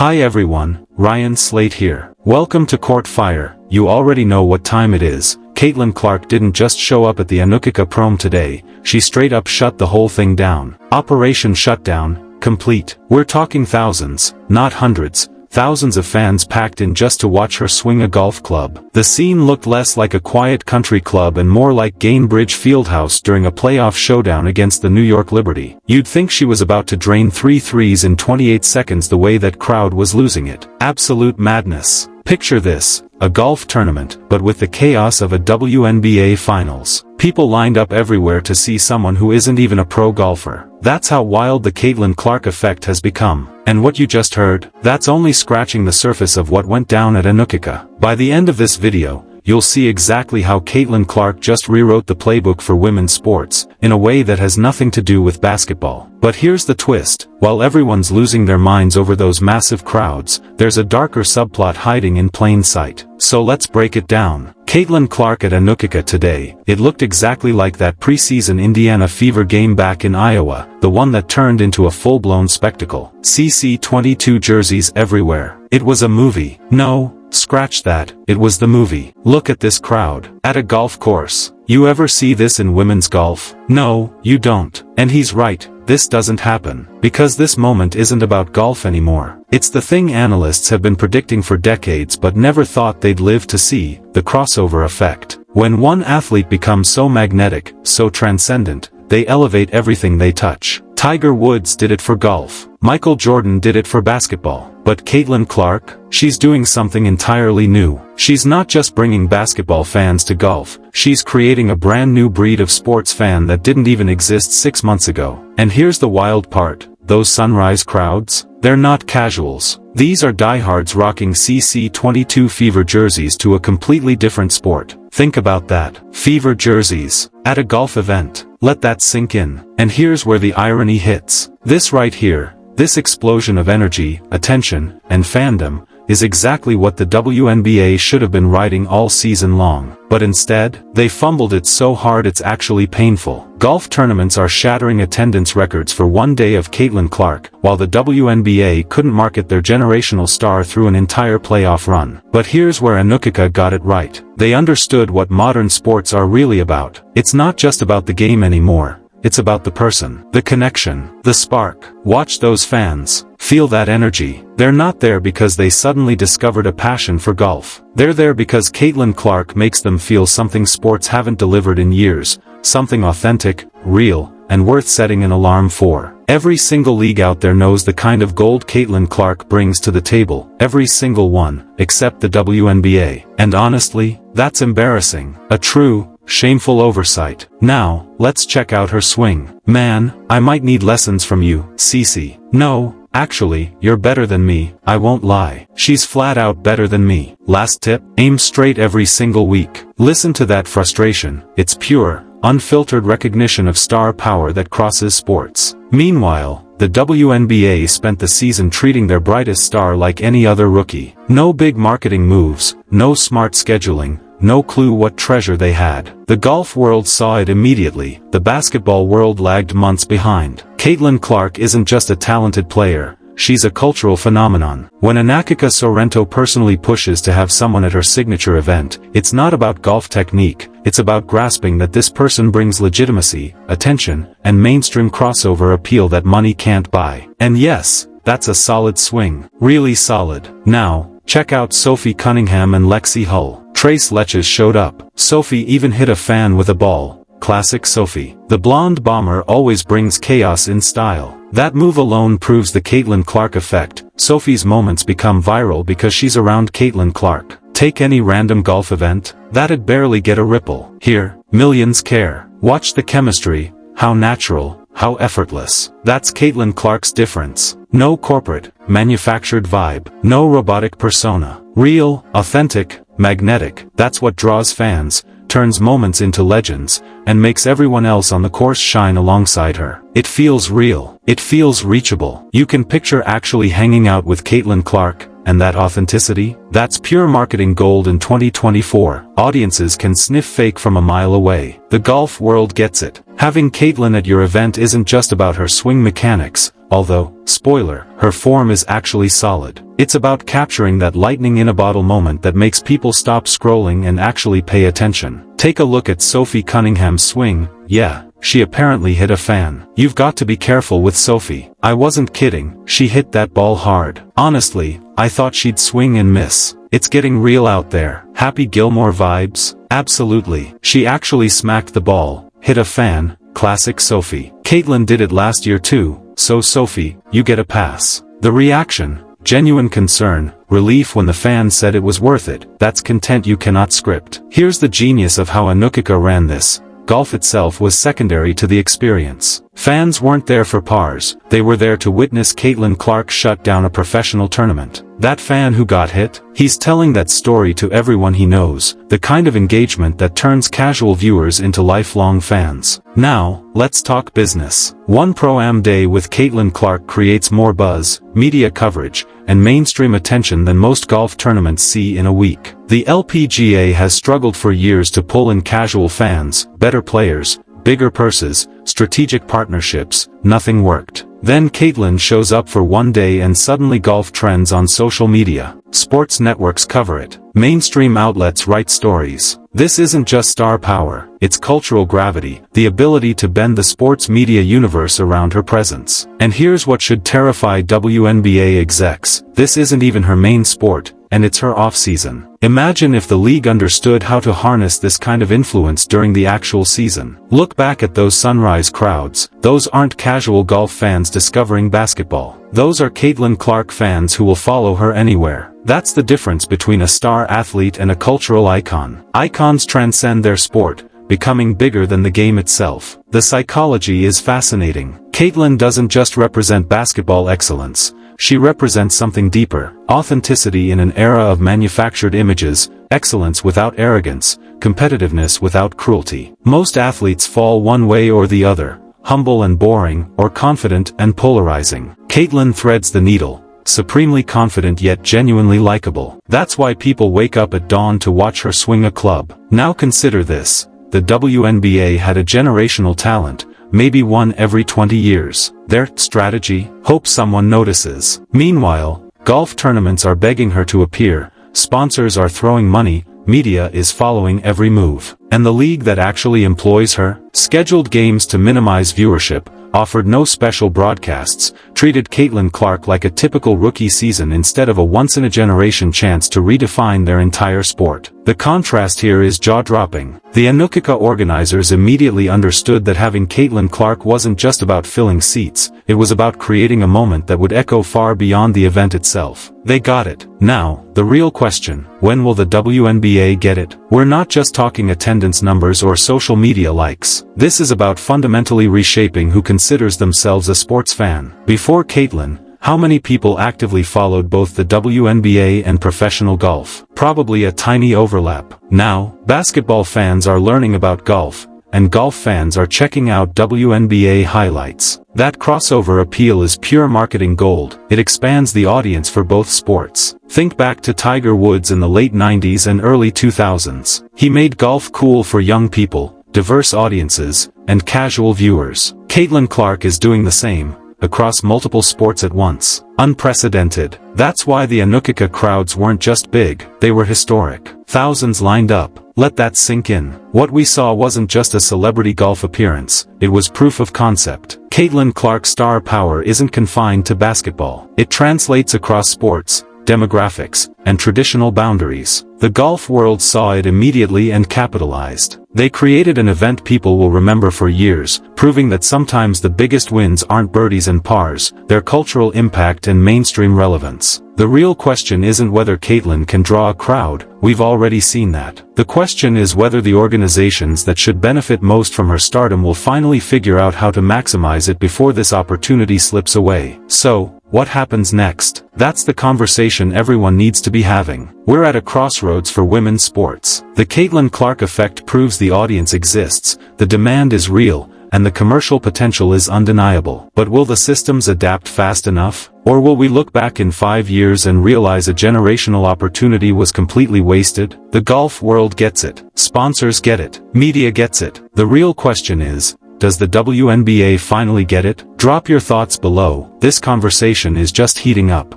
Hi everyone, Ryan Slate here. Welcome to Court Fire. You already know what time it is. Caitlin Clark didn't just show up at the Anukika prom today, she straight up shut the whole thing down. Operation Shutdown, complete. We're talking thousands, not hundreds. Thousands of fans packed in just to watch her swing a golf club. The scene looked less like a quiet country club and more like Gainbridge Fieldhouse during a playoff showdown against the New York Liberty. You'd think she was about to drain 3 threes in 28 seconds the way that crowd was losing it. Absolute madness. Picture this, a golf tournament, but with the chaos of a WNBA finals. People lined up everywhere to see someone who isn't even a pro golfer. That's how wild the Caitlin Clark effect has become. And what you just heard, that's only scratching the surface of what went down at Anukika. By the end of this video, you'll see exactly how Caitlin Clark just rewrote the playbook for women's sports, in a way that has nothing to do with basketball. But here's the twist, while everyone's losing their minds over those massive crowds, there's a darker subplot hiding in plain sight. So let's break it down. Caitlin Clark at Anukika today, it looked exactly like that preseason Indiana Fever game back in Iowa, the one that turned into a full-blown spectacle. CC22 jerseys everywhere. It was a movie. No, scratch that, it was the movie. Look at this crowd. At a golf course. You ever see this in women's golf? No, you don't. And he's right, this doesn't happen. Because this moment isn't about golf anymore. It's the thing analysts have been predicting for decades but never thought they'd live to see, the crossover effect. When one athlete becomes so magnetic, so transcendent, they elevate everything they touch. Tiger Woods did it for golf. Michael Jordan did it for basketball. But Caitlin Clark? She's doing something entirely new. She's not just bringing basketball fans to golf, she's creating a brand new breed of sports fan that didn't even exist 6 months ago. And here's the wild part, those sunrise crowds? They're not casuals. These are diehards rocking CC22 Fever jerseys to a completely different sport. Think about that. Fever jerseys. At a golf event. Let that sink in. And here's where the irony hits. This right here, this explosion of energy, attention, and fandom, is exactly what the WNBA should have been riding all season long. But instead, they fumbled it so hard it's actually painful. Golf tournaments are shattering attendance records for one day of Caitlin Clark, while the WNBA couldn't market their generational star through an entire playoff run. But here's where Anukika got it right. They understood what modern sports are really about. It's not just about the game anymore. It's about the person, the connection, the spark. Watch those fans. Feel that energy. They're not there because they suddenly discovered a passion for golf. They're there because Caitlin Clark makes them feel something sports haven't delivered in years, something authentic, real, and worth setting an alarm for. Every single league out there knows the kind of gold Caitlin Clark brings to the table, every single one, except the WNBA. And honestly, that's embarrassing. A true, shameful oversight. Now, let's check out her swing. Man, I might need lessons from you, Cece. No, actually, you're better than me, I won't lie. She's flat out better than me. Last tip, aim straight every single week. Listen to that frustration, it's pure, unfiltered recognition of star power that crosses sports. Meanwhile, the WNBA spent the season treating their brightest star like any other rookie. No big marketing moves, no smart scheduling, no clue what treasure they had. The golf world saw it immediately, the basketball world lagged months behind. Caitlin Clark isn't just a talented player, she's a cultural phenomenon. When Anukika Sorrento personally pushes to have someone at her signature event, it's not about golf technique, it's about grasping that this person brings legitimacy, attention, and mainstream crossover appeal that money can't buy. And yes, that's a solid swing. Really solid. Now, check out Sophie Cunningham and Lexi Hull. Trace Letches showed up. Sophie even hit a fan with a ball. Classic Sophie. The blonde bomber always brings chaos in style. That move alone proves the Caitlin Clark effect. Sophie's moments become viral because she's around Caitlin Clark. Take any random golf event, that'd barely get a ripple. Here, millions care. Watch the chemistry, how natural, how effortless. That's Caitlin Clark's difference. No corporate, manufactured vibe. No robotic persona. Real, authentic, magnetic. That's what draws fans, turns moments into legends, and makes everyone else on the course shine alongside her. It feels real. It feels reachable. You can picture actually hanging out with Caitlin Clark, and that authenticity? That's pure marketing gold in 2024. Audiences can sniff fake from a mile away. The golf world gets it. Having Caitlin at your event isn't just about her swing mechanics, although, spoiler, her form is actually solid. It's about capturing that lightning-in-a-bottle moment that makes people stop scrolling and actually pay attention. Take a look at Sophie Cunningham's swing. Yeah, she apparently hit a fan. You've got to be careful with Sophie. I wasn't kidding, she hit that ball hard. Honestly, I thought she'd swing and miss. It's getting real out there. Happy Gilmore vibes? Absolutely. She actually smacked the ball, hit a fan. Classic Sophie. Caitlyn did it last year too, so Sophie, you get a pass. The reaction, genuine concern, relief when the fan said it was worth it. That's content you cannot script. Here's the genius of how Anukika ran this. Golf itself was secondary to the experience. Fans weren't there for pars, they were there to witness Caitlin Clark shut down a professional tournament. That fan who got hit? He's telling that story to everyone he knows, the kind of engagement that turns casual viewers into lifelong fans. Now, let's talk business. One Pro-Am day with Caitlin Clark creates more buzz, media coverage, and mainstream attention than most golf tournaments see in a week. The LPGA has struggled for years to pull in casual fans, better players, bigger purses, strategic partnerships. Nothing worked. Then Caitlyn shows up for one day and suddenly golf trends on social media. Sports networks cover it. Mainstream outlets write stories. This isn't just star power, it's cultural gravity, the ability to bend the sports media universe around her presence. And here's what should terrify WNBA execs. This isn't even her main sport, and it's her off-season. Imagine if the league understood how to harness this kind of influence during the actual season. Look back at those sunrise crowds. Those aren't casual golf fans discovering basketball. Those are Caitlin Clark fans who will follow her anywhere. That's the difference between a star athlete and a cultural icon. Icons transcend their sport, becoming bigger than the game itself. The psychology is fascinating. Caitlin doesn't just represent basketball excellence. She represents something deeper, authenticity in an era of manufactured images, excellence without arrogance, competitiveness without cruelty. Most athletes fall one way or the other, humble and boring, or confident and polarizing. Caitlin threads the needle, supremely confident yet genuinely likable. That's why people wake up at dawn to watch her swing a club. Now consider this, the WNBA had a generational talent, maybe one every 20 years. Their strategy? Hope someone notices. Meanwhile, golf tournaments are begging her to appear, sponsors are throwing money, media is following every move. And the league that actually employs her, scheduled games to minimize viewership, offered no special broadcasts, treated Caitlin Clark like a typical rookie season instead of a once-in-a-generation chance to redefine their entire sport. The contrast here is jaw-dropping. The Anukika organizers immediately understood that having Caitlin Clark wasn't just about filling seats, it was about creating a moment that would echo far beyond the event itself. They got it. Now, the real question, when will the WNBA get it? We're not just talking attendance numbers or social media likes. This is about fundamentally reshaping who considers themselves a sports fan. Before Caitlin, how many people actively followed both the WNBA and professional golf? Probably a tiny overlap. Now, basketball fans are learning about golf, and golf fans are checking out WNBA highlights. That crossover appeal is pure marketing gold. It expands the audience for both sports. Think back to Tiger Woods in the late 90s and early 2000s. He made golf cool for young people, diverse audiences, and casual viewers. Caitlin Clark is doing the same, across multiple sports at once. Unprecedented. That's why the Anukika crowds weren't just big, they were historic. Thousands lined up. Let that sink in. What we saw wasn't just a celebrity golf appearance, it was proof of concept. Caitlin Clark's star power isn't confined to basketball. It translates across sports, demographics, and traditional boundaries. The golf world saw it immediately and capitalized. They created an event people will remember for years, proving that sometimes the biggest wins aren't birdies and pars, they're cultural impact and mainstream relevance. The real question isn't whether Caitlin can draw a crowd, we've already seen that. The question is whether the organizations that should benefit most from her stardom will finally figure out how to maximize it before this opportunity slips away. So, what happens next? That's the conversation everyone needs to be having. We're at a crossroads for women's sports. The Caitlin Clark effect proves the audience exists, the demand is real, and the commercial potential is undeniable. But will the systems adapt fast enough? Or will we look back in 5 years and realize a generational opportunity was completely wasted? The golf world gets it. Sponsors get it. Media gets it. The real question is, Does the WNBA finally get it? Drop your thoughts below, this conversation is just heating up.